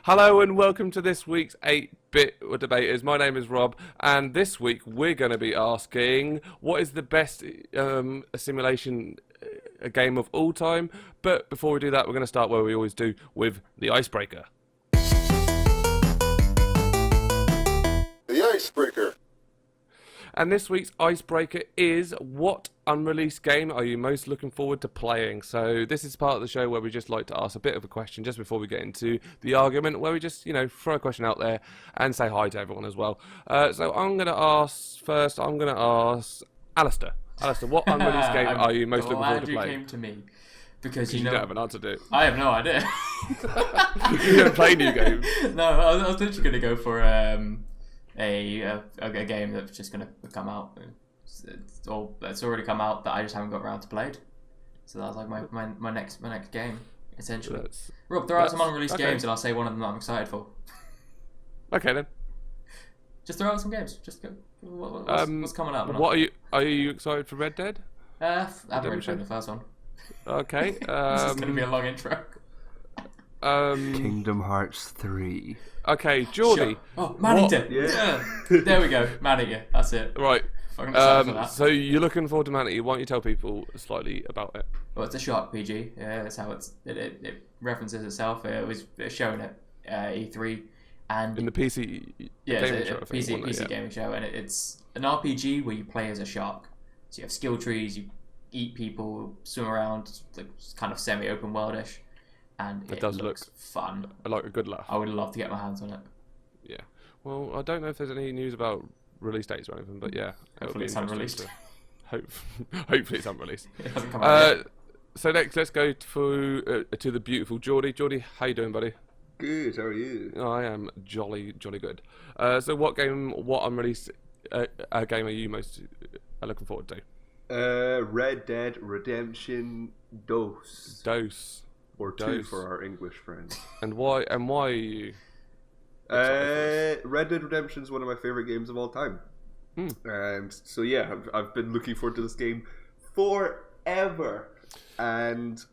Hello and welcome to this week's 8-Bit Debaters. My name is Rob, and this week we're going to be asking what is the best simulation game of all time. But before we do that, we're going to start where we always do, with the icebreaker. The icebreaker. And this week's icebreaker is, what unreleased game are you most looking forward to playing? So this is part of the show where we just like to ask a bit of a question just before we get into the argument, where we just, throw a question out there and say hi to everyone as well. So I'm going to ask first, Alistair. Alistair, what unreleased game are you most looking forward to playing? You came to me because you don't have an answer to it. I have no idea. You don't play new games. No, I was literally going to go for a game that's just going to come out. It's already come out that I just haven't got around to played. So that was like my next game, essentially. Rob, throw out some unreleased games and I'll say one of them that I'm excited for. Okay then. Just throw out some games. Just go. What's coming up? Are you excited for Red Dead? I haven't really played the first one. Okay. This is going to be a long intro. Kingdom Hearts 3. Okay, Geordie. Oh, Man-Eater. Yeah. There we go. Man-Eater. That's it. Right. So you're looking forward to Man-Eater. Why don't you tell people slightly about it? Well, it's a shark PG. Yeah, that's how it references itself. It was shown at E3 and in the PC. Yeah, gaming it's show, a PC gaming show, and it's an RPG where you play as a shark. So you have skill trees, you eat people, swim around, it's kind of semi-open worldish. And it does look fun. Like a good laugh. I would love to get my hands on it. Yeah. Well, I don't know if there's any news about release dates or anything, but yeah. Hopefully it's unreleased. Hopefully it's unreleased. It hasn't come out yet. So next, let's go to the beautiful Geordie. Geordie, how you doing, buddy? Good, how are you? I am jolly good. So what unreleased game are you most looking forward to? Red Dead Redemption Dos. Or two for our English friends. And why are you? Red Dead Redemption is one of my favorite games of all time. And so yeah, I've been looking forward to this game forever. And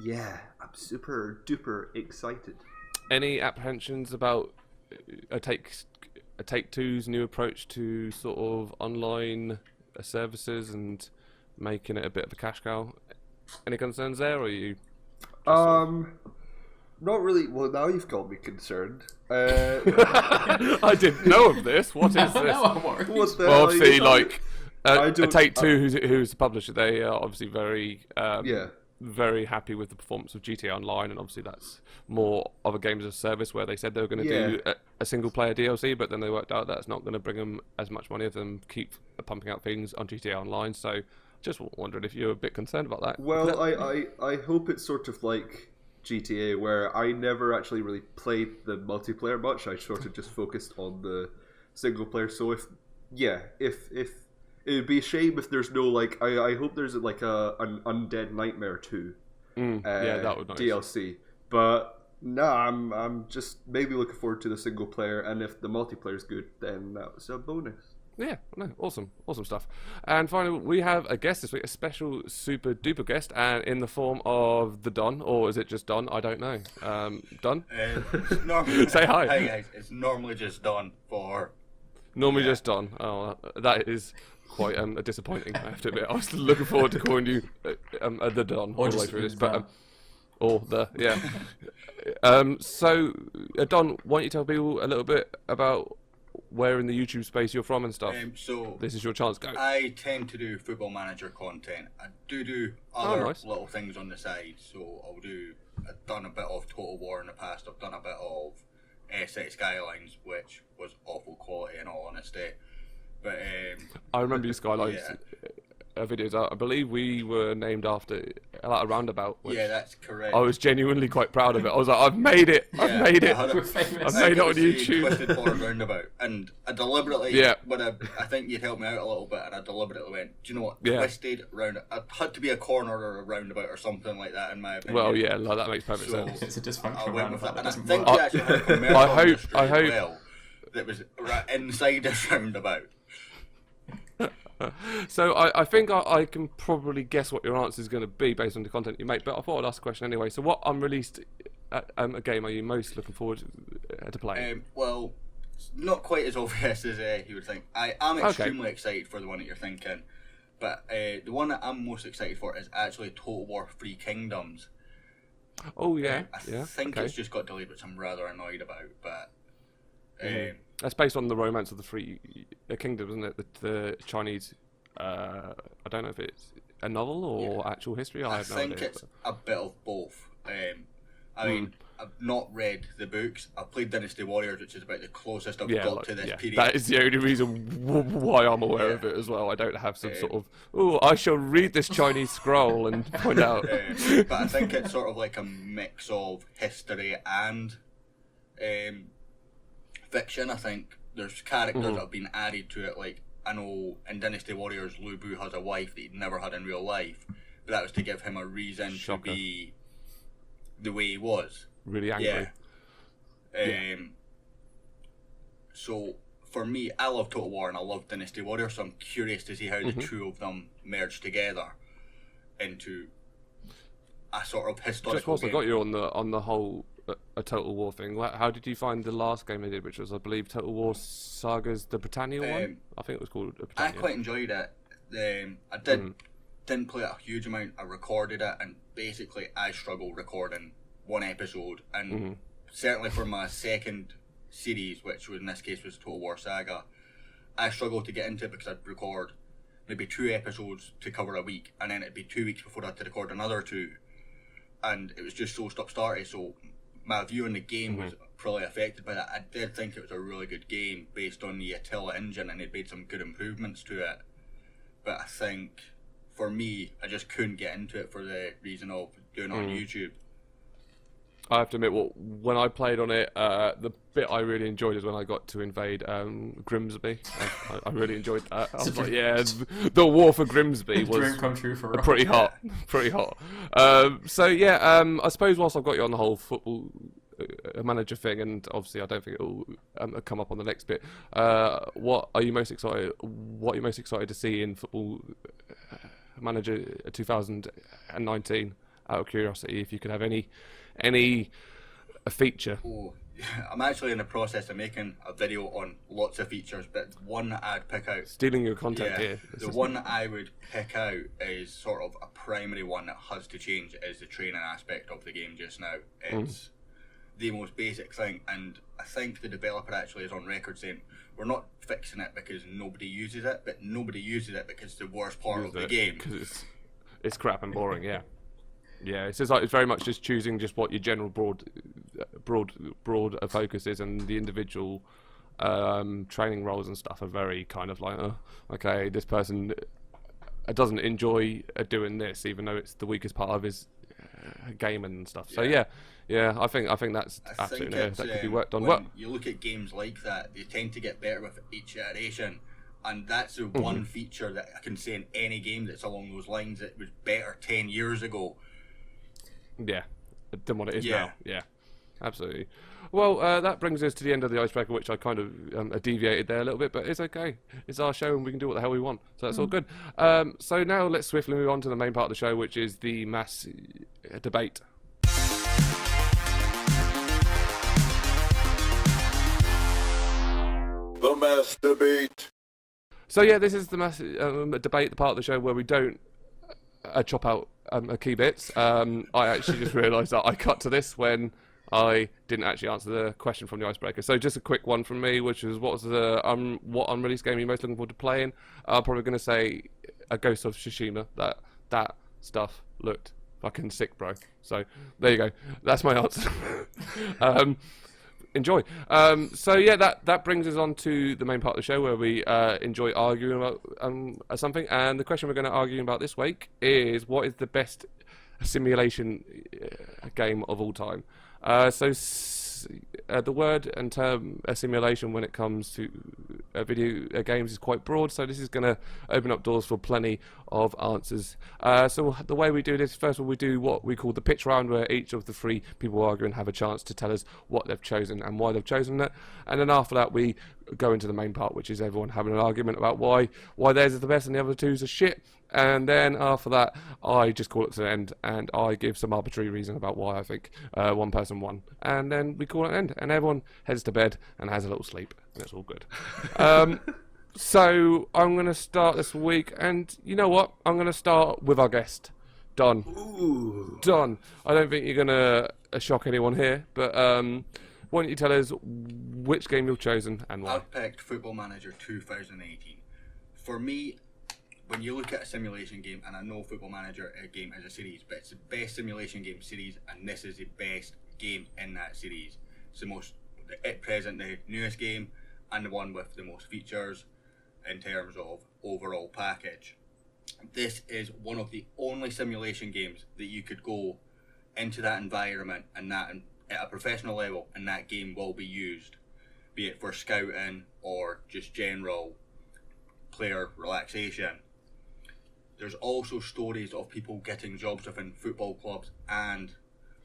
yeah, I'm super duper excited. Any apprehensions about a Take-Two's new approach to sort of online services and making it a bit of a cash cow? Any concerns there, or are you? Not really. Well, now you've got me concerned. I didn't know of this. What is this? No, I'm worried. Well, obviously, Take-Two, who's the publisher, they are obviously very happy with the performance of GTA Online, and obviously that's more of a games as a service where they said they were going to do a single-player DLC, but then they worked out that's not going to bring them as much money as them keep pumping out things on GTA Online. So just wondering if you're a bit concerned about that. Well, I hope it's sort of like GTA, where I never actually really played the multiplayer much. I sort of just focused on the single player. So if it'd be a shame if there's no I hope there's like an Undead Nightmare 2 that would be nice. DLC. But no, I'm just maybe looking forward to the single player, and if the multiplayer's good, then that's a bonus. Yeah, no, awesome stuff. And finally, we have a guest this week, a special super duper guest, and in the form of the Don, or is it just Don? I don't know. Don? Say hi. Hi guys, it's normally just Don for... Normally just Don. Oh, that is quite disappointing, I have to admit. I was looking forward to calling you the Don all the way through this, but... So, Don, why don't you tell people a little bit about where in the YouTube space you're from and stuff? So this is your chance, go. I tend to do Football Manager content. I do other little things on the side. So I've done a bit of Total War in the past. I've done a bit of Essex Skylines, which was awful quality in all honesty. But I remember your Skylines videos. I believe we were named after a roundabout. Yeah, that's correct. I was genuinely quite proud of it. I was like, I've made it. I've made it on YouTube. Twisted Forward roundabout, and I deliberately, I think you'd help me out a little bit, and I deliberately went, do you know what? Twisted roundabout. It had to be a corner or a roundabout or something like that, in my opinion. Well, yeah, that makes perfect sense. It's a dysfunctional roundabout. And I think you actually had a commercial I hope that was right inside a roundabout. So I think I can probably guess what your answer is going to be based on the content you make, but I thought I'd ask a question anyway. So what unreleased a game are you most looking forward to playing? Well, it's not quite as obvious as you would think. I am extremely excited for the one that you're thinking, but the one that I'm most excited for is actually Total War 3 Kingdoms. Oh yeah, I think it's just got delayed, which I'm rather annoyed about. But that's based on the Romance of the Three Kingdoms, isn't it? The Chinese. I don't know if it's a novel or actual history. I have no idea. I think it's a bit of both. I mean, I've not read the books. I've played Dynasty Warriors, which is about the closest I've got to this period. That is the only reason why I'm aware of it as well. I don't have some sort of, I shall read this Chinese scroll and find out. But I think it's sort of like a mix of history and fiction. I think there's characters that have been added to it. Like, I know in Dynasty Warriors, Lu Bu has a wife that he'd never had in real life, but that was to give him a reason to be the way he was. Really angry. Yeah. So for me, I love Total War and I love Dynasty Warriors, so I'm curious to see how the two of them merge together into a sort of historical Just whilst game. I got you on the whole a Total War thing, how did you find the last game they did, which was, I believe, Total War Sagas, the Britannia one? I think it was called Britannia. I quite enjoyed it. I didn't play it a huge amount. I recorded it, and basically I struggled recording one episode, and certainly for my second series, which in this case was Total War Saga, I struggled to get into it because I'd record maybe 2 episodes to cover a week, and then it'd be 2 weeks before I had to record another 2, and it was just so stop-starty. So my view on the game was probably affected by that. I did think it was a really good game based on the Attila engine, and they'd made some good improvements to it, but I think for me, I just couldn't get into it for the reason of doing it on YouTube. I have to admit, when I played on it, the bit I really enjoyed is when I got to invade Grimsby. I really enjoyed that. I was like, the war for Grimsby was dream come true for Rob. pretty hot. I suppose whilst I've got you on the whole football manager thing, and obviously I don't think it'll come up on the next bit. What are you most excited? What are you most excited to see in Football Manager 2019? Out of curiosity, if you could have any feature. I'm actually in the process of making a video on lots of features, but one I'd pick out. Stealing your content here. The one I would pick out is sort of a primary one that has to change, is the training aspect of the game just now. It's the most basic thing, and I think the developer actually is on record saying we're not fixing it because nobody uses it, but nobody uses it because it's the worst part of the game. Because it's crap and boring, yeah. Yeah, it's very much just choosing just what your general broad focus is, and the individual training roles and stuff are very kind of like, okay, this person doesn't enjoy doing this, even though it's the weakest part of his game and stuff. So yeah, I think that's absolutely that could be worked on. When you look at games like that, they tend to get better with each iteration. And that's the one feature that I can say in any game that's along those lines that was better 10 years ago. Yeah, than what it is now. Yeah, absolutely. Well, that brings us to the end of the icebreaker, which I kind of deviated there a little bit, but it's okay. It's our show and we can do what the hell we want, so that's all good. So now let's swiftly move on to the main part of the show, which is the mass debate. The mass debate. So yeah, this is the mass debate, the part of the show where we don't chop out key bits. I actually just realised that I cut to this when I didn't actually answer the question from the icebreaker. So just a quick one from me, which was what unreleased game are you most looking forward to playing? I'm probably going to say a Ghost of Tsushima. That stuff looked fucking sick, bro. So there you go. That's my answer. Enjoy. So yeah, that brings us on to the main part of the show where we enjoy arguing about something. And the question we're going to argue about this week is, what is the best simulation game of all time? The word and term simulation when it comes to video games is quite broad, so this is going to open up doors for plenty of answers. So the way we do this, first of all, we do what we call the pitch round, where each of the 3 people arguing have a chance to tell us what they've chosen and why they've chosen it, and then after that we go into the main part, which is everyone having an argument about why theirs is the best and the other two's are shit. And then after that, I just call it to an end, and I give some arbitrary reason about why I think one person won. And then we call it an end, and everyone heads to bed and has a little sleep, and it's all good. So I'm going to start this week, and you know what? I'm going to start with our guest, Don. Ooh. Don, I don't think you're going to shock anyone here, but why don't you tell us which game you've chosen and why? I've picked Football Manager 2018. For me, when you look at a simulation game, and I know Football Manager game is a series, but it's the best simulation game series, and this is the best game in that series. It's the most, at present, the newest game, and the one with the most features in terms of overall package. This is one of the only simulation games that you could go into that environment and that at a professional level, and that game will be used, be it for scouting or just general player relaxation. There's also stories of people getting jobs within football clubs and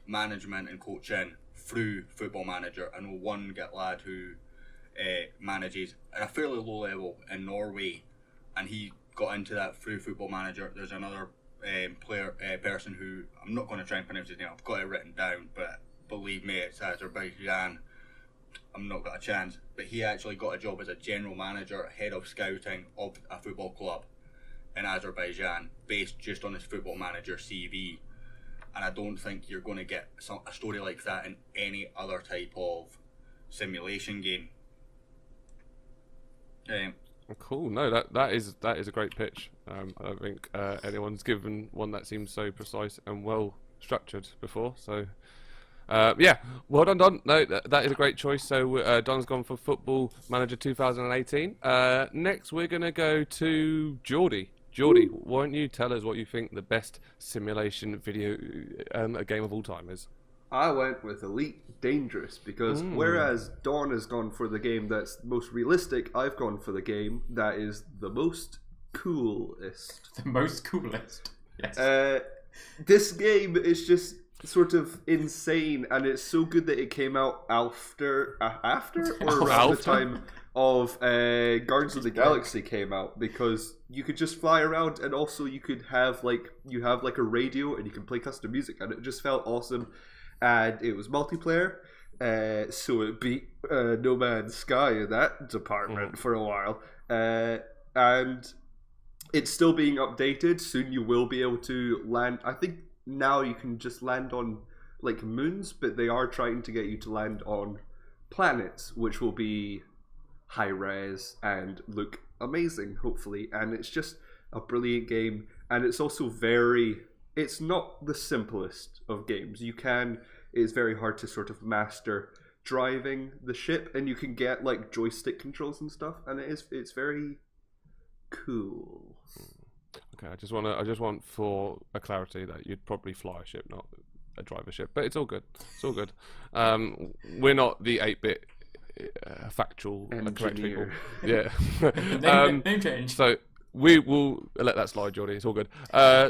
management and coaching through Football Manager. I know one lad who manages at a fairly low level in Norway, and he got into that through Football Manager. There's another person who, I'm not going to try and pronounce his name, I've got it written down, but believe me, it's Azerbaijan. I'm not got a chance, but he actually got a job as a general manager, head of scouting of a football club in Azerbaijan, based just on his Football Manager CV. And I don't think you're going to get a story like that in any other type of simulation game. Cool. No, that is a great pitch. I don't think anyone's given one that seems so precise and well structured before. So, yeah, well done, Don. No, that is a great choice. So Don's gone for Football Manager 2018. Next, we're gonna go to Geordie. Geordie, why don't you tell us what you think the best simulation video a game of all time is? I went with Elite Dangerous because whereas Dawn has gone for the game that's most realistic, I've gone for the game that is the most coolest. The most coolest. Yes. This game is just sort of insane, and it's so good that it came out after or around the time of Guardians of the Galaxy came out, because you could just fly around, and also you could have like a radio and you can play custom music, and it just felt awesome. And it was multiplayer, so it beat No Man's Sky in that department for a while. And it's still being updated. Soon you will be able to land. I think now you can just land on like moons, but they are trying to get you to land on planets, which will be high res and look amazing, hopefully. And it's just a brilliant game, and it's also it's not the simplest of games. It's very hard to sort of master driving the ship, and you can get like joystick controls and stuff, and it's very cool. Okay, I just want for a clarity that you'd probably fly a ship, not a drive a ship, but it's all good. It's all good. We're not the 8-bit factual and correct people. Yeah. Name change. So we will let that slide, Geordie. It's all good.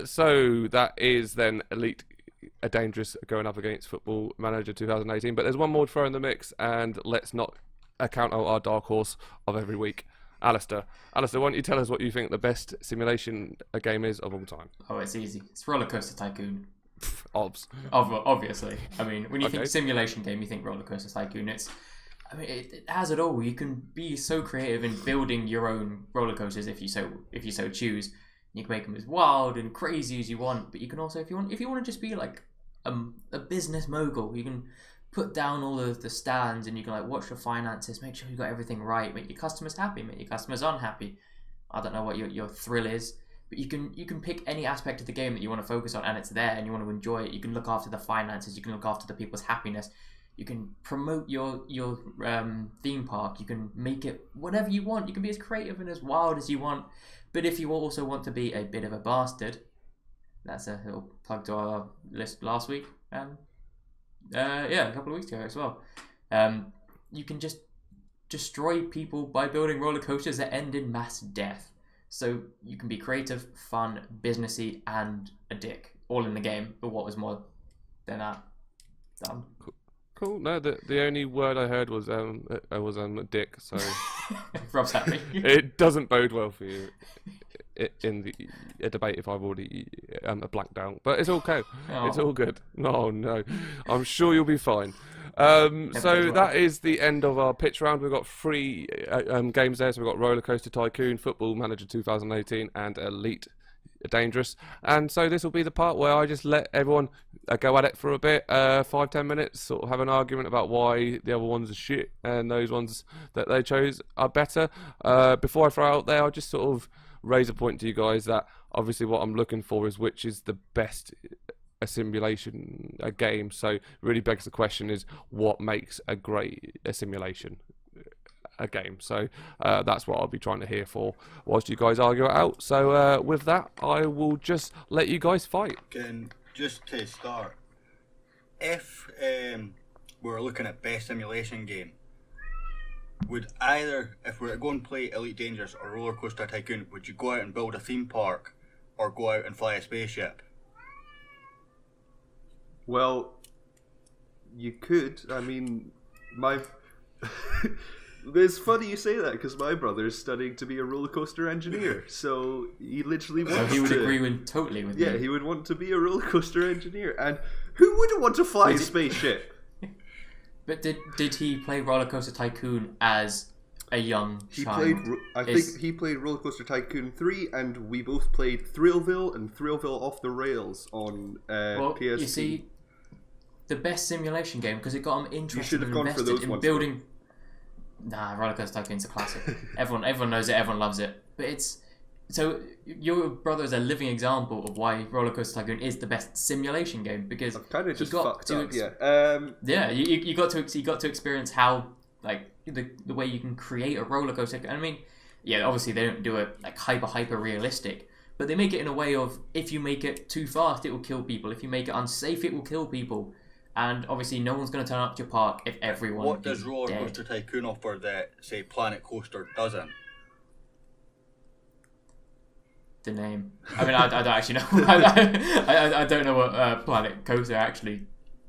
So that is then Elite Dangerous going up against Football Manager 2018. But there's one more to throw in the mix, and let's not account out our dark horse of every week. Alistair, why don't you tell us what you think the best simulation game is of all time? Oh, it's easy. It's Roller Coaster Tycoon. Obviously. I mean, when you think simulation game, you think Roller Coaster Tycoon. It has it all. You can be so creative in building your own roller coasters if you so choose. You can make them as wild and crazy as you want, but you can also, if you want to just be like a business mogul, you can put down all of the stands, and you can like watch your finances, make sure you got everything right, make your customers happy, make your customers unhappy. I don't know what your thrill is, but you can pick any aspect of the game that you want to focus on, and it's there, and you want to enjoy it. You can look after the finances, you can look after the people's happiness. You can promote your theme park. You can make it whatever you want. You can be as creative and as wild as you want. But if you also want to be a bit of a bastard, that's a little plug to our list last week. A couple of weeks ago as well. You can just destroy people by building roller coasters that end in mass death. So you can be creative, fun, businessy, and a dick all in the game. But what was more than that? Done. cool. No, the only word I heard was dick. So Rob's happy. it doesn't bode well for you in a debate if I've already blanked out. But it's okay. Oh. It's all good. No, I'm sure you'll be fine. So that is the end of our pitch round. We've got 3 games there. So we've got Roller Coaster Tycoon, Football Manager 2018, and Elite Dangerous. And so this will be the part where I just let everyone go at it for a bit, 5-10 minutes, sort of have an argument about why the other ones are shit and those ones that they chose are better. Before I throw out there, I'll just sort of raise a point to you guys that obviously what I'm looking for is which is the best simulation game. So really begs the question is what makes a great simulation a game. So that's what I'll be trying to hear for whilst you guys argue it out. So with that, I will just let you guys fight. Just to start, if we're looking at best simulation game, would either, if we're going to play Elite Dangerous or Roller Coaster Tycoon, would you go out and build a theme park or go out and fly a spaceship? Well, you could. I mean, it's funny you say that because my brother is studying to be a roller coaster engineer, so he literally wants So he would to, agree totally with you. Yeah, he would want to be a roller coaster engineer, and who wouldn't want to fly a spaceship? But did he play Roller Coaster Tycoon as a young child? I think he played Roller Coaster Tycoon 3, and we both played Thrillville and Thrillville Off the Rails on PSP. You see, the best simulation game because it got him interested. You should have and gone for invested those in ones. building. Nah, Roller Coaster Tycoon's a classic. everyone knows it. Everyone loves it. But it's so your brother is a living example of why Roller Coaster Tycoon is the best simulation game because I've kind of just fucked up. Yeah, you got to experience how like the way you can create a roller coaster. And I mean, yeah, obviously they don't do it like hyper realistic, but they make it in a way of if you make it too fast, it will kill people. If you make it unsafe, it will kill people. And obviously, no one's going to turn up to your park if everyone. What does Roller dead. Coaster Tycoon offer that, say, Planet Coaster doesn't? The name. I mean, I don't actually know. I don't know what Planet Coaster actually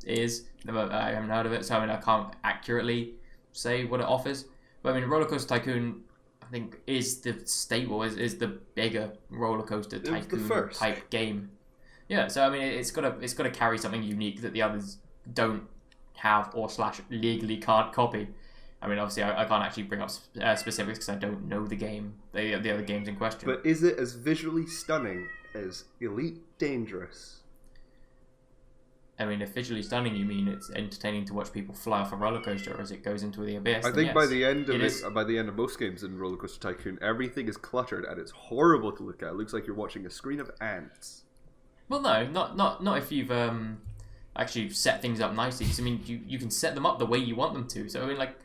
is. I haven't heard of it, so I mean, I can't accurately say what it offers. But I mean, Roller Coaster Tycoon, I think, is the staple, is the bigger Roller Coaster Tycoon type game. Yeah, so I mean, it's got to carry something unique that the others don't have or / legally can't copy. I mean, obviously, I can't actually bring up specifics because I don't know the game, the other games in question. But is it as visually stunning as Elite Dangerous? I mean, if visually stunning, you mean it's entertaining to watch people fly off a roller coaster as it goes into the abyss. I think yes, by the end of most games in Roller Coaster Tycoon, everything is cluttered and it's horrible to look at. It looks like you're watching a screen of ants. Well, no, not if you've actually set things up nicely. Because I mean, you can set them up the way you want them to. So I mean, like,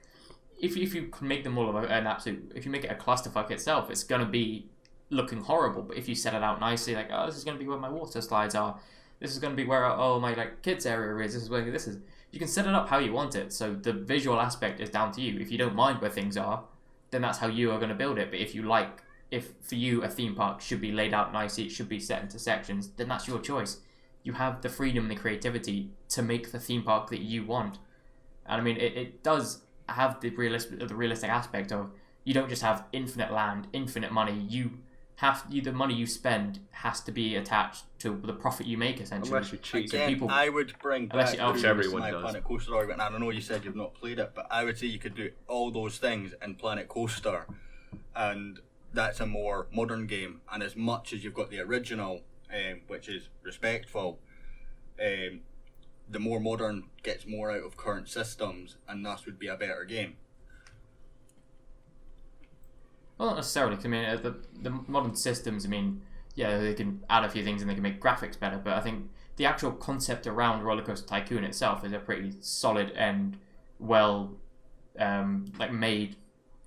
if you can make them all an absolute, if you make it a clusterfuck itself, it's gonna be looking horrible. But if you set it out nicely, like, oh, this is gonna be where my water slides are. This is gonna be where my like kids area is. This is where this is. You can set it up how you want it. So the visual aspect is down to you. If you don't mind where things are, then that's how you are gonna build it. But if for you a theme park should be laid out nicely, it should be set into sections, then that's your choice. You have the freedom and the creativity to make the theme park that you want. And I mean, it does have the realistic aspect of you don't just have infinite land, infinite money. The money you spend has to be attached to the profit you make, essentially. Unless you cheat. Again, I would bring back everyone my does. Planet Coaster argument, and I know you said you've not played it, but I would say you could do all those things in Planet Coaster, and that's a more modern game. And as much as you've got the original, which is respectful, the more modern gets more out of current systems, and thus would be a better game. Well, not necessarily. I mean, the modern systems, I mean, yeah, they can add a few things and they can make graphics better, but I think the actual concept around Roller Coaster Tycoon itself is a pretty solid and well made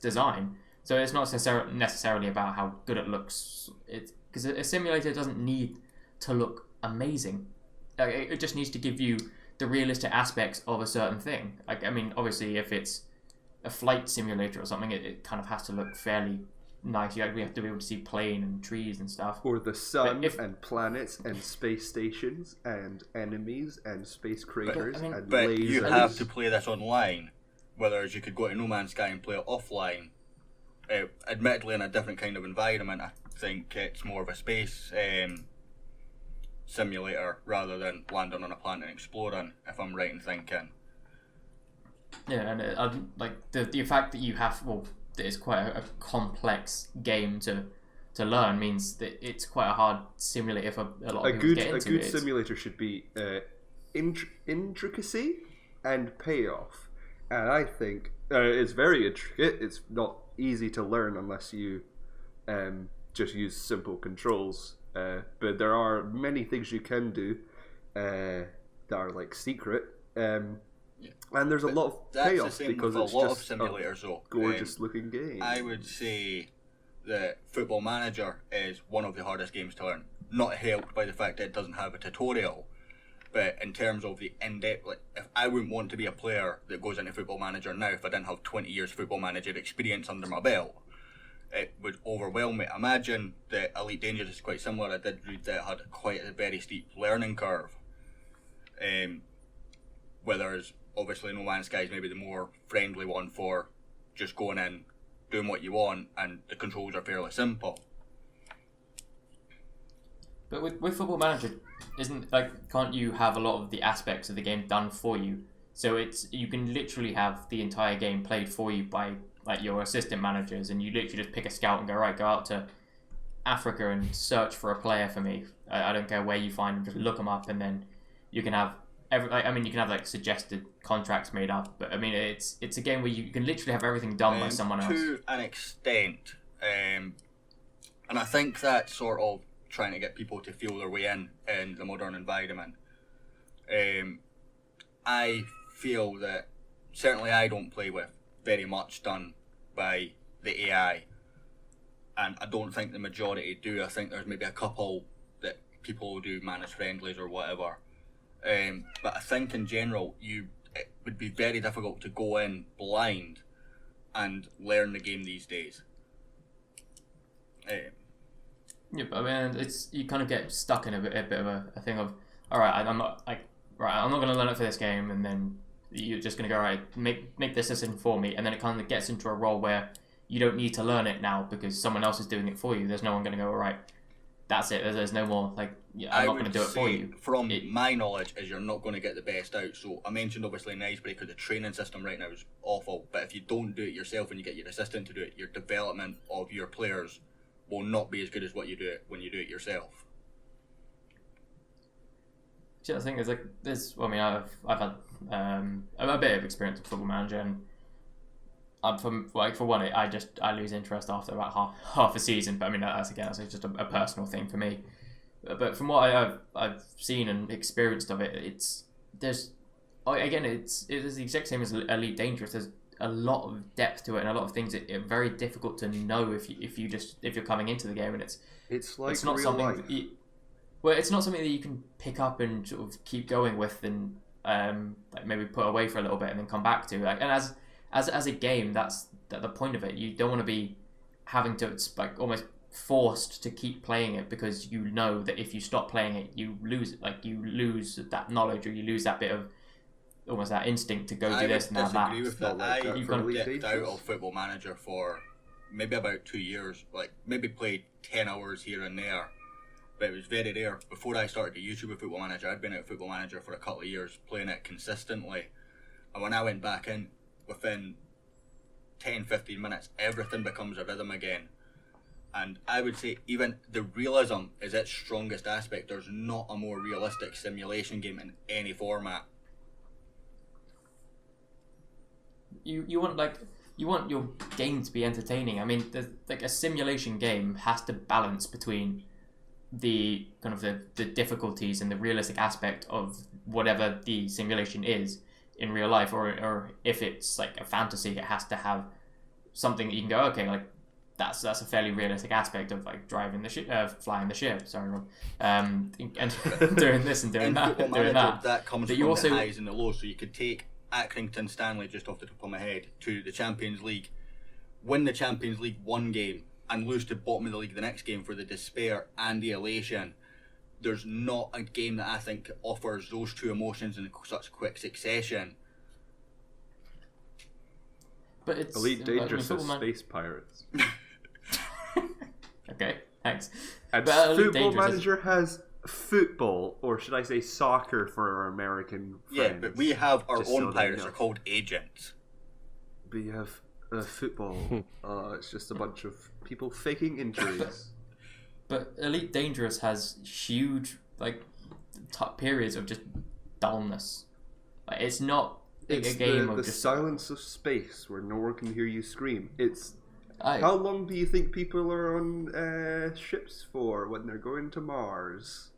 design. So it's not necessarily about how good it looks. It's because a simulator doesn't need to look amazing. It just needs to give you the realistic aspects of a certain thing. Like, I mean, obviously, if it's a flight simulator or something, it kind of has to look fairly nice. We have to be able to see plane and trees and stuff. Or the sun and planets and space stations and enemies and space craters and but lasers. you have to play this online. Whereas you could go to No Man's Sky and play it offline. Admittedly, in a different kind of environment, I think it's more of a space simulator rather than landing on a planet and exploring, if I'm right in thinking. Yeah, and like the fact that you have, that it's quite a complex game to learn means that it's quite a hard simulator for a lot of people to get into. A good simulator should be intricacy and payoff. And I think it's very intricate. It's not easy to learn unless you just use simple controls. But there are many things you can do that are like secret. And there's a lot of payoff because it's just a gorgeous looking game. I would say that Football Manager is one of the hardest games to learn. Not helped by the fact that it doesn't have a tutorial. But in terms of the in-depth, like, if I wouldn't want to be a player that goes into Football Manager now if I didn't have 20 years Football Manager experience under my belt, it would overwhelm me. Imagine that Elite Dangerous is quite similar. I did read that it had quite a very steep learning curve. Whereas, obviously, No Man's Sky is maybe the more friendly one for just going in, doing what you want, and the controls are fairly simple. But with Football Manager, can't you have a lot of the aspects of the game done for you? So you can literally have the entire game played for you by like your assistant managers, and you literally just pick a scout and go out to Africa and search for a player for me. I don't care where you find them, just look them up, and then you can have you can have like suggested contracts made up. But I mean, it's a game where you can literally have everything done by someone else. To an extent, and I think that's sort of trying to get people to feel their way in the modern environment. I feel that certainly I don't play with very much done by the AI, and I don't think the majority do. I think there's maybe a couple that people do manage friendlies or whatever, but I think in general it would be very difficult to go in blind and learn the game these days. Yeah, but I mean, you kind of get stuck in a bit of a thing of, all right, I'm not going to learn it for this game, and then you're just going to go, right, make this decision for me, and then it kind of gets into a role where you don't need to learn it now because someone else is doing it for you. There's no one going to go, all right, that's it. There's no more I'm not going to do it for you. From my knowledge, is you're not going to get the best out. So I mentioned obviously in Icebreaker the training system right now is awful, but if you don't do it yourself and you get your assistant to do it, your development of your players will not be as good as what you do it when you do it yourself. See, the thing is, like, I've had a bit of experience with Football Manager, and for one, I lose interest after about half a season. But I mean, that's just a personal thing for me. But from what I've seen and experienced of it, it's the exact same as Elite Dangerous. There's a lot of depth to it and a lot of things that are very difficult to know if you're coming into the game, and it's like it's not real something life. It's not something that you can pick up and sort of keep going with and like maybe put away for a little bit and then come back to. Like, and as a game, that's the point of it. You don't want to be having to almost forced to keep playing it because you know that if you stop playing it, you lose it. Like, you lose that knowledge, or you lose that bit of almost that instinct to go do this and have that. I would disagree with that. I dipped out of Football Manager for maybe about 2 years. Like, maybe played 10 hours here and there, but it was very rare. Before I started to YouTube with Football Manager, I'd been out of Football Manager for a couple of years, playing it consistently. And when I went back in, within 10-15 minutes, everything becomes a rhythm again. And I would say even the realism is its strongest aspect. There's not a more realistic simulation game in any format. You want your game to be entertaining. I mean, like, a simulation game has to balance between the kind of the difficulties and the realistic aspect of whatever the simulation is in real life, or if it's like a fantasy, it has to have something that you can go, okay, like that's a fairly realistic aspect of like driving the ship, flying the ship. Sorry, Rob. And doing this and doing that, and doing that. That comes from the highs and the lows. So you could take Accrington Stanley, just off the top of my head, to the Champions League, win the Champions League one game, and lose to bottom of the league the next game for the despair and the elation. There's not a game that I think offers those two emotions in such quick succession. But it's Elite Dangerous is Space Pirates. Okay, thanks. And But Elite Football Dangerous Manager has football, or should I say soccer for our American friends. Yeah, but we have our Just own so they pirates. know. They're called agents. We have football. It's just a bunch of people faking injuries. But Elite Dangerous has huge periods of just dullness. Like, it's not It's a game the of just silence of space where no one can hear you scream. It's I- how long do you think people are on ships for when they're going to Mars?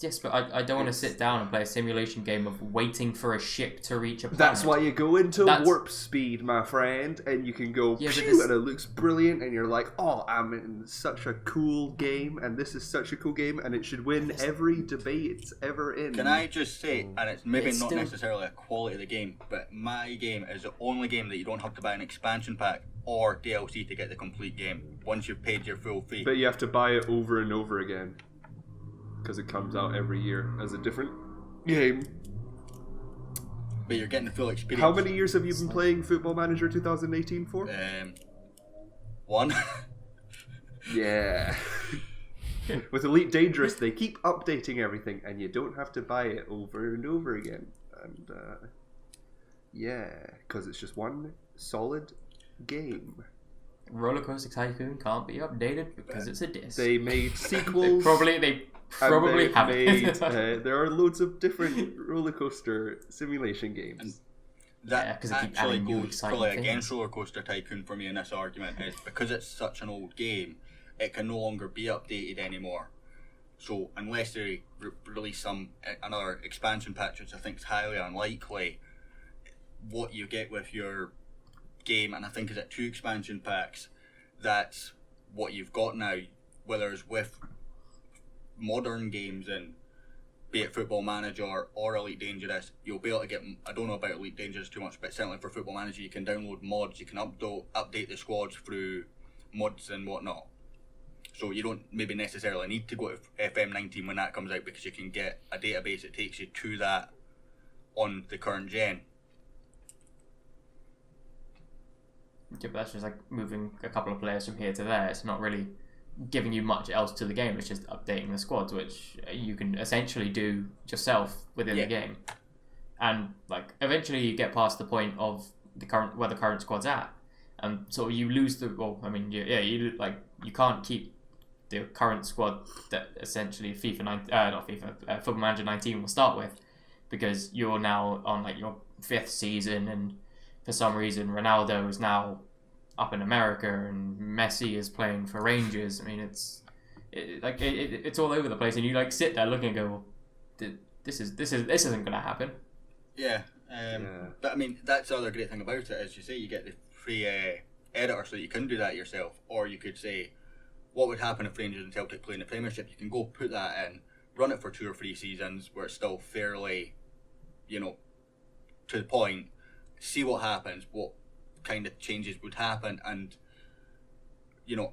Yes, but I don't want to sit down and play a simulation game of waiting for a ship to reach a planet. That's why you go into That's- warp speed, my friend, and you can go Yeah, but pew, this- and it looks brilliant, and you're like, oh, I'm in such a cool game, and this is such a cool game, and it should win every debate it's ever in. Can I just say, and it's maybe It's not still- necessarily a quality of the game, but my game is the only game that you don't have to buy an expansion pack or DLC to get the complete game once you've paid your full fee. But you have to buy it over and over again, because it comes out every year as a different game. But you're getting the full experience. How many years have you been playing Football Manager 2018 for? One. Yeah. With Elite Dangerous, they keep updating everything, and you don't have to buy it over and over again. And yeah, because it's just one solid game. Roller Coaster Tycoon can't be updated because it's a disc. They made sequels. They probably and haven't. they've made, there are loads of different roller coaster simulation games. That Yeah, 'cause they keep actually adding new goes exciting probably things. against Roller Coaster Tycoon for me in this argument, is because it's such an old game, it can no longer be updated anymore. So unless they release another expansion patch, which I think is highly unlikely, what you get with your game, and I think is it 2 expansion packs, that's what you've got now. Whether it's with modern games, and be it Football Manager or Elite Dangerous, you'll be able to get, I don't know about Elite Dangerous too much, but certainly for Football Manager you can download mods, you can update the squads through mods and whatnot. So you don't maybe necessarily need to go to FM19 when that comes out, because you can get a database that takes you to that on the current gen. Yeah, but that's just like moving a couple of players from here to there. It's not really giving you much else to the game. It's just updating the squads, which you can essentially do yourself within the game. And like eventually you get past the point of where the current squad's at, and so you lose the. Well, I mean, you can't keep the current squad that essentially Football Manager 19 will start with, because you're now on like your 5th season, and for some reason Ronaldo is now up in America and Messi is playing for Rangers. I mean, it's all over the place, and you like sit there looking and go, well, this isn't gonna happen. Yeah, but I mean that's the other great thing about it, as you say, you get the free editor, so that you can do that yourself. Or you could say, what would happen if Rangers and Celtic play in the Premiership? You can go put that in, run it for 2 or 3 seasons where it's still fairly, to the point, see what happens, what kind of changes would happen, and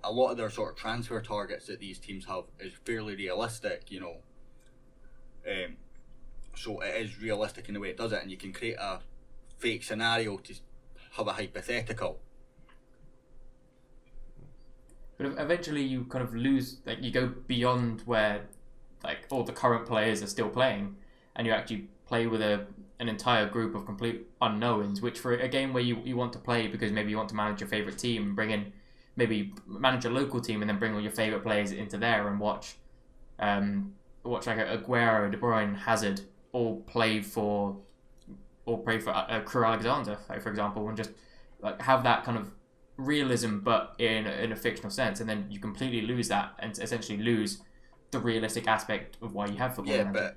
a lot of their sort of transfer targets that these teams have is fairly realistic, so it is realistic in the way it does it, and you can create a fake scenario to have a hypothetical. But eventually you kind of lose, like you go beyond where like all the current players are still playing, and you actually play with an entire group of complete unknowns, which for a game where you want to play because maybe you want to manage your favourite team, manage a local team, and then bring all your favourite players into there and watch like Aguero, De Bruyne, Hazard all play for Crew Alexander, like, for example, and just like have that kind of realism, but in a fictional sense, and then you completely lose that and essentially lose the realistic aspect of why you have Football Manager. But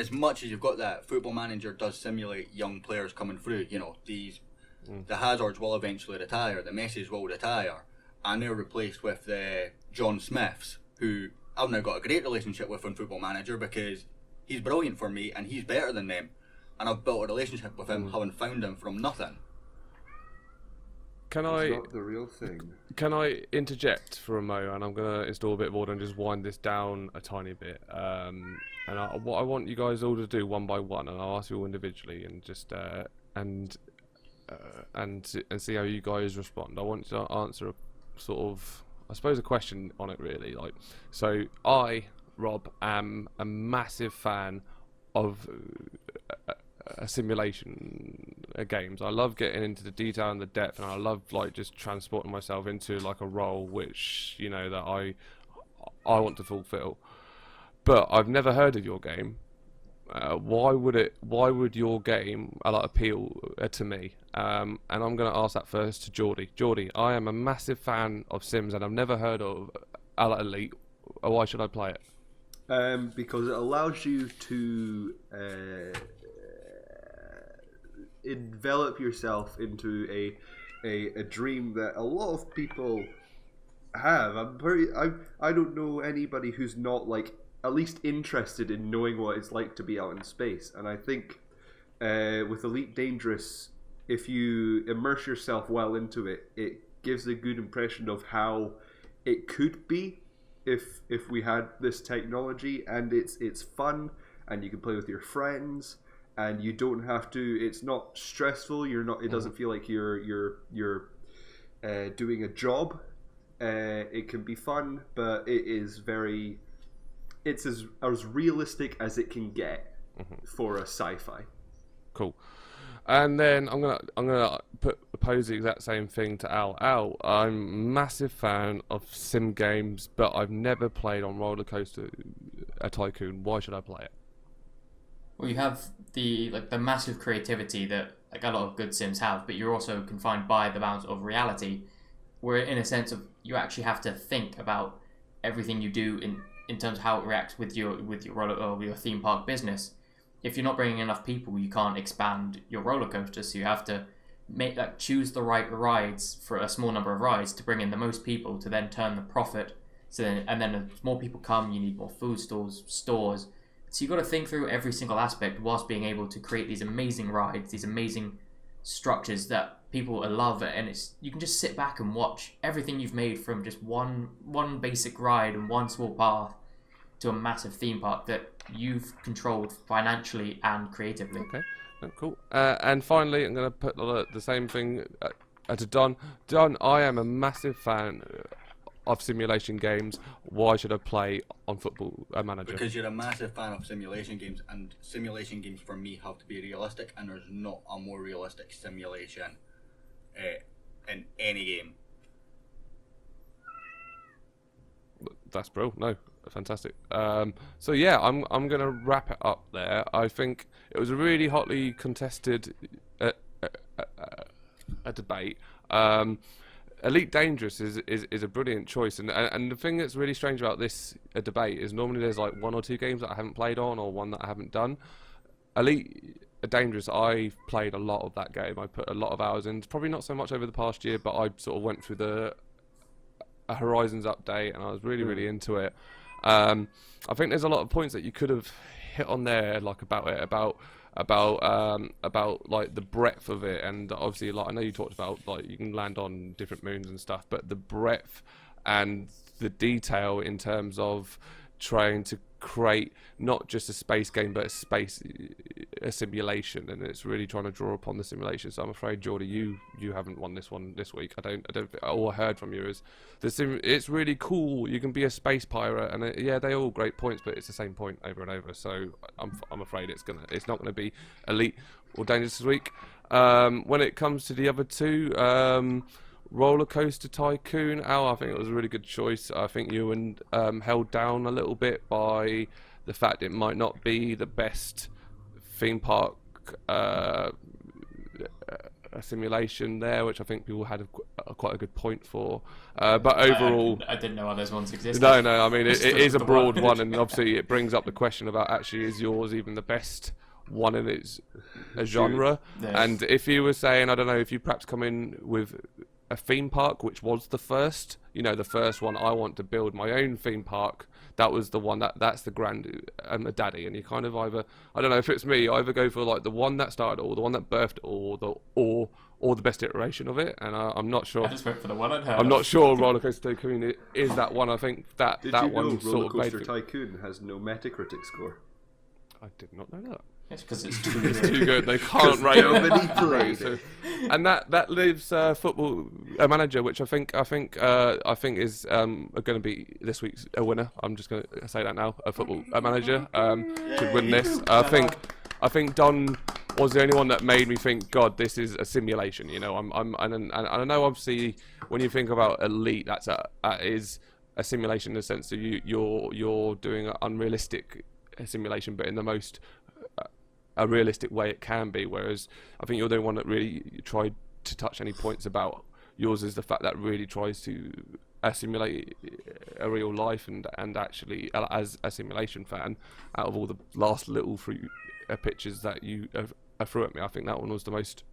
as much as you've got that, Football Manager does simulate young players coming through. The Hazards will eventually retire, the Messis will retire, and they're replaced with the John Smiths, who I've now got a great relationship with on Football Manager, because he's brilliant for me and he's better than them, and I've built a relationship with him having found him from nothing. Can It's I not the real thing. can I interject for a mo? And I'm gonna install a bit of order and just wind this down a tiny bit. What I want you guys all to do one by one, and I'll ask you all individually, and just and see how you guys respond. I want you to answer a sort of, I suppose, a question on it really. Like, so I, Rob, am a massive fan of simulation games. I love getting into the detail and the depth, and I love like just transporting myself into like a role which that I want to fulfill. But I've never heard of your game. Why would your game appeal to me? And I'm going to ask that first to Geordie. Geordie, I am a massive fan of Sims, and I've never heard of Elite. Why should I play it? Because it allows you to envelop yourself into a dream that a lot of people have. I don't know anybody who's not like at least interested in knowing what it's like to be out in space. And I think with Elite Dangerous, if you immerse yourself well into it, it gives a good impression of how it could be if we had this technology, and it's fun, and you can play with your friends, and you don't have to. It's not stressful. You're not. It doesn't feel like you're doing a job. It can be fun, but it is very. It's as realistic as it can get for a sci-fi. Cool. And then I'm gonna pose the exact same thing to Al. Al, I'm a massive fan of sim games, but I've never played on Roller Coaster Tycoon. Why should I play it? Well, you have the massive creativity that like a lot of good sims have, but you're also confined by the bounds of reality, where in a sense of you actually have to think about everything you do in terms of how it reacts with your roller or your theme park business. If you're not bringing enough people, you can't expand your roller coaster, so you have to choose the right rides for a small number of rides to bring in the most people to then turn the profit. And then as more people come, you need more food stores. So you've got to think through every single aspect whilst being able to create these amazing rides, these amazing structures that people love, and you can just sit back and watch everything you've made from just one basic ride and one small path to a massive theme park that you've controlled financially and creatively. Okay, cool. And finally, I'm going to put the same thing to Don. Don, I am a massive fan of simulation games. Why should I play on Football Manager? Because you're a massive fan of simulation games, and simulation games for me have to be realistic, and there's not a more realistic simulation in any game. That's brilliant. No, fantastic. So yeah, I'm gonna wrap it up there. I think it was a really hotly contested a debate. Elite Dangerous is a brilliant choice, and the thing that's really strange about this debate is normally there's like one or two games that I haven't played on or one that I haven't done. Elite Dangerous, I played a lot of that game. I put a lot of hours in. Probably not so much over the past year, but I sort of went through a Horizons update, and I was really into it. I think there's a lot of points that you could have hit on there, like about like the breadth of it, and obviously like I know you talked about like you can land on different moons and stuff, but the breadth and the detail in terms of trying to create not just a space game but a simulation, and it's really trying to draw upon the simulation. So I'm afraid, Geordie, you haven't won this one this week. I don't all I heard from you is it's really cool, you can be a space pirate, and yeah, they're all great points, but it's the same point over and over. So I'm afraid it's not gonna be Elite or Dangerous this week. When it comes to the other two, Roller Coaster Tycoon, Al, I think it was a really good choice. I think you were held down a little bit by the fact it might not be the best theme park simulation there, which I think people had quite a good point for. But overall, I didn't know others ones existed. No, I mean it is a broad one, and obviously it brings up the question about actually is yours even the best one in its genre? Yes. And if you were saying, I don't know, if you perhaps come in with a theme park, which was the first one, I want to build my own theme park, that was the one that's the grand and the daddy, and you kind of either, I don't know if it's me, I either go for like the one that started it all, the one that birthed it all, or the best iteration of it, and I'm not sure. I just went for the one I'd heard. I'm not sure Roller Coaster Tycoon is that one. I think that Did that you know one sort Roller of made Coaster Tycoon has no Metacritic score? I did not know that. It's because it's too It's good. too good. They can't rate Nobody it. played So- it. and that leaves Football Manager, which I think is going to be this week's a winner. I'm just going to say that now. A Football Manager should win this. I think Don was the only one that made me think, God, this is a simulation. You know, and I know obviously when you think about Elite, that is a simulation in the sense that you're doing an unrealistic simulation, but in the most a realistic way it can be. Whereas I think you're the one that really tried to touch any points about yours is the fact that really tries to simulate a real life, and actually as a simulation fan, out of all the last little pictures that you threw at me, I think that one was the most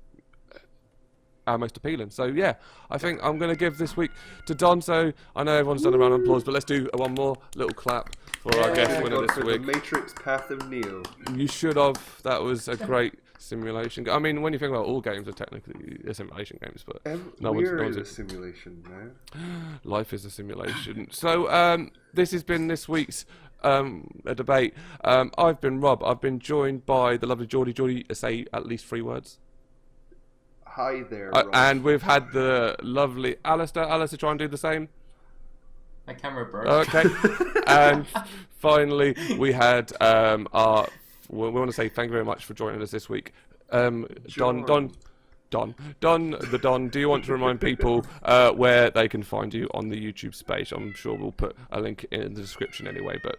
appealing. So yeah, I think I'm going to give this week to Don. So I know everyone's done a round of applause, but let's do one more little clap for our guest winner this For week. the Matrix Path of Neo. You should have. That was a great simulation. I mean, when you think about all games are technically simulation games, but We're in a simulation, man. life is a simulation. So this has been this week's a debate. I've been Rob. I've been joined by the lovely Geordie. Geordie, say at least 3 words. Hi there, Rob. And we've had the lovely Alistair. Alistair, try and do the same. My camera broke. Okay. And finally, we had we want to say thank you very much for joining us this week. Don, do you want to remind people where they can find you on the YouTube space? I'm sure we'll put a link in the description anyway, but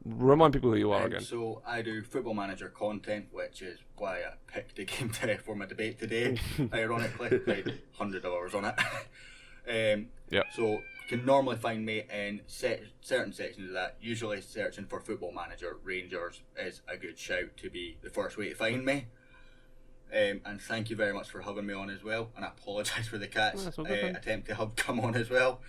remind people who you are again. So I do Football Manager content, which is why I picked the game for my debate today. Ironically, played 100 hours on it. Yep. So you can normally find me in certain sections of that. Usually searching for Football Manager Rangers is a good shout to be the first way to find me. And thank you very much for having me on as well. And I apologise for the cat's attempt to come on as well.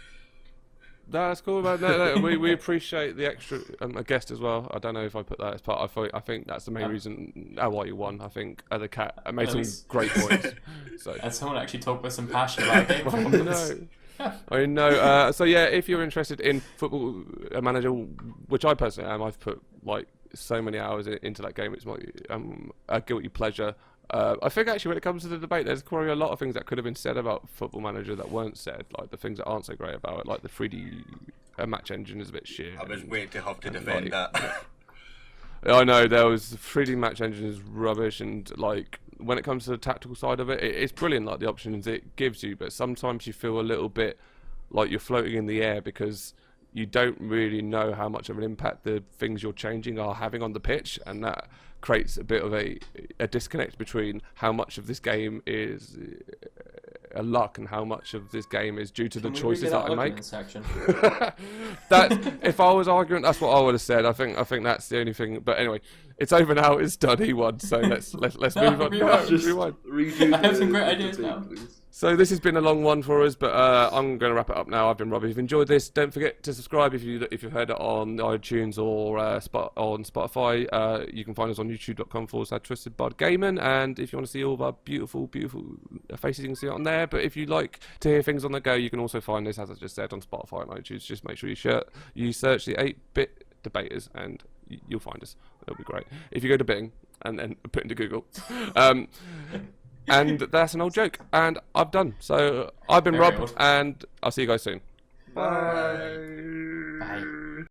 That's cool, man. No, we appreciate the extra a guest as well. I don't know if I put that as part. I think that's the main reason why you won. I think the cat made some great points. So And someone actually talked with some passion about game. I know. So yeah, if you're interested in Football Manager, which I personally am, I've put like so many hours into that game. It's my a guilty pleasure. I think actually when it comes to the debate, there's probably a lot of things that could have been said about Football Manager that weren't said, like the things that aren't so great about it, like the 3D match engine is a bit shit. I was waiting to have to defend that. I know, there was 3D match engine is rubbish, and like when it comes to the tactical side of it, it's brilliant, like the options it gives you, but sometimes you feel a little bit like you're floating in the air because you don't really know how much of an impact the things you're changing are having on the pitch, and that creates a bit of a disconnect between how much of this game is a luck and how much of this game is due to the choices that I make. Section? That if I was arguing, that's what I would have said. I think that's the only thing. But anyway, it's over now. It's done. He won. So let's move on. Rewind. Redo I have some the great ideas debate, now. please. So this has been a long one for us, but I'm going to wrap it up now. I've been Robbie. If you've enjoyed this, don't forget to subscribe if you've heard it on iTunes or on Spotify. You can find us on youtube.com/Twisted Bard Gaming, and if you want to see all of our beautiful faces, you can see it on there. But if you like to hear things on the go, you can also find this, as I just said, on Spotify and iTunes. Just make sure you search the 8-bit debaters, and you'll find us. It'll be great. If you go to Bing and then put into Google. And that's an old joke, and I've done. So I've been Very Rob, old. and I'll see you guys soon. Bye.